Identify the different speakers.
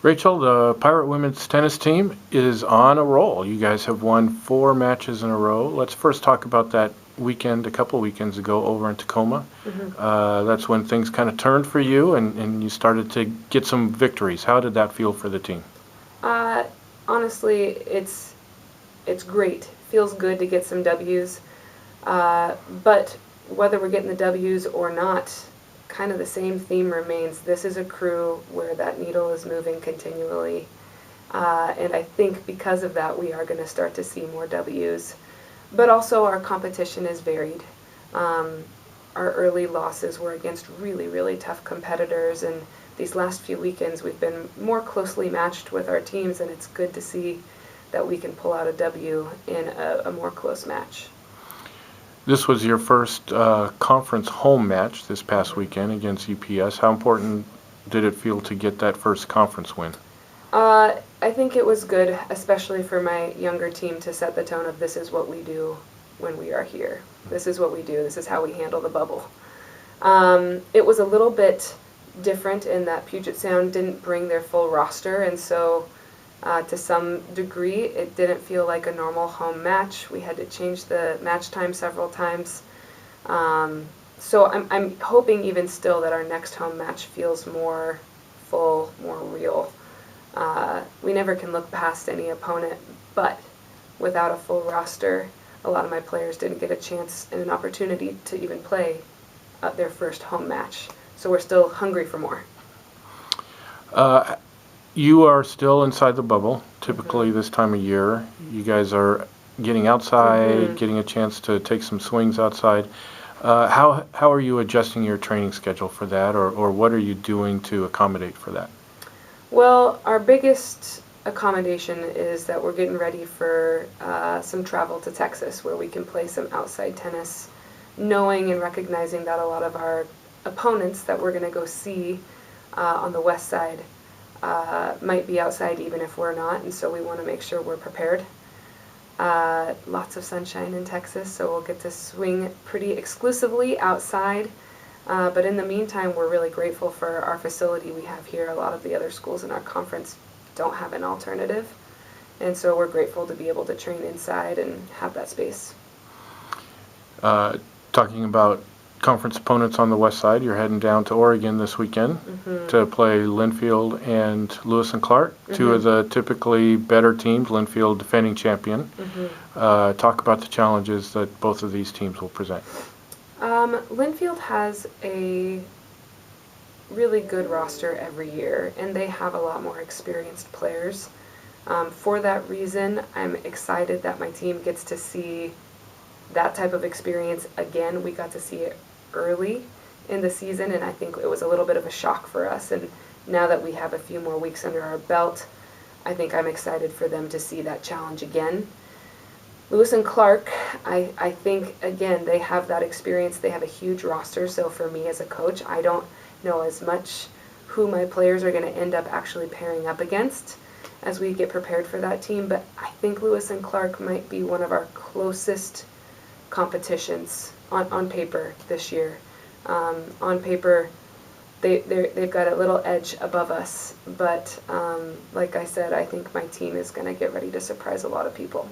Speaker 1: Rachel, the Pirate women's tennis team is on a roll. You guys have won 4 matches in a row. Let's first talk about that weekend, a couple of weekends ago, over in Tacoma. That's when things kind of turned for you, and you started to get some victories. How did that feel for the team?
Speaker 2: Honestly, it's great. Feels good to get some W's. But whether we're getting the W's or not, kind of the same theme remains. This is a crew where that needle is moving continually. And I think because of that, we are going to start to see more W's. But also our competition is varied. Our early losses were against really, really tough competitors, and these last few weekends we've been more closely matched with our teams, and it's good to see that we can pull out a W in a more close match.
Speaker 1: This was your first conference home match this past weekend against UPS. How important did it feel to get that first conference win?
Speaker 2: I think it was good, especially for my younger team, to set the tone of this is what we do when we are here. This is what we do. This is how we handle the bubble. It was a little bit different in that Puget Sound didn't bring their full roster, and so to some degree it didn't feel like a normal home match. We had to change the match time several times. So I'm hoping even still that our next home match feels more full, more real. We never can look past any opponent, but without a full roster, a lot of my players didn't get a chance and an opportunity to even play their first home match. So we're still hungry for more.
Speaker 1: You are still inside the bubble, typically this time of year. You guys are getting outside, getting a chance to take some swings outside. How are you adjusting your training schedule for that, or what are you doing to accommodate for that?
Speaker 2: Well, our biggest accommodation is that we're getting ready for some travel to Texas where we can play some outside tennis, knowing and recognizing that a lot of our opponents that we're going to go see on the west side might be outside even if we're not, and so we want to make sure we're prepared. Lots of sunshine in Texas, so we'll get to swing pretty exclusively outside. But in the meantime, we're really grateful for our facility we have here. A lot of the other schools in our conference don't have an alternative, and so we're grateful to be able to train inside and have that space.
Speaker 1: Talking about conference opponents on the west side, you're heading down to Oregon this weekend to play Linfield and Lewis and Clark, two of the typically better teams, Linfield defending champion. Talk about the challenges that both of these teams will present.
Speaker 2: Linfield has a really good roster every year, and they have a lot more experienced players. For that reason, I'm excited that my team gets to see that type of experience again. We got to see it early in the season, and I think it was a little bit of a shock for us. And now that we have a few more weeks under our belt, I think I'm excited for them to see that challenge again. Lewis and Clark, I think, again, they have that experience. They have a huge roster, so for me as a coach, I don't know as much who my players are going to end up actually pairing up against as we get prepared for that team, but I think Lewis and Clark might be one of our closest competitions on paper this year. On paper, they've got a little edge above us, but like I said, I think my team is going to get ready to surprise a lot of people.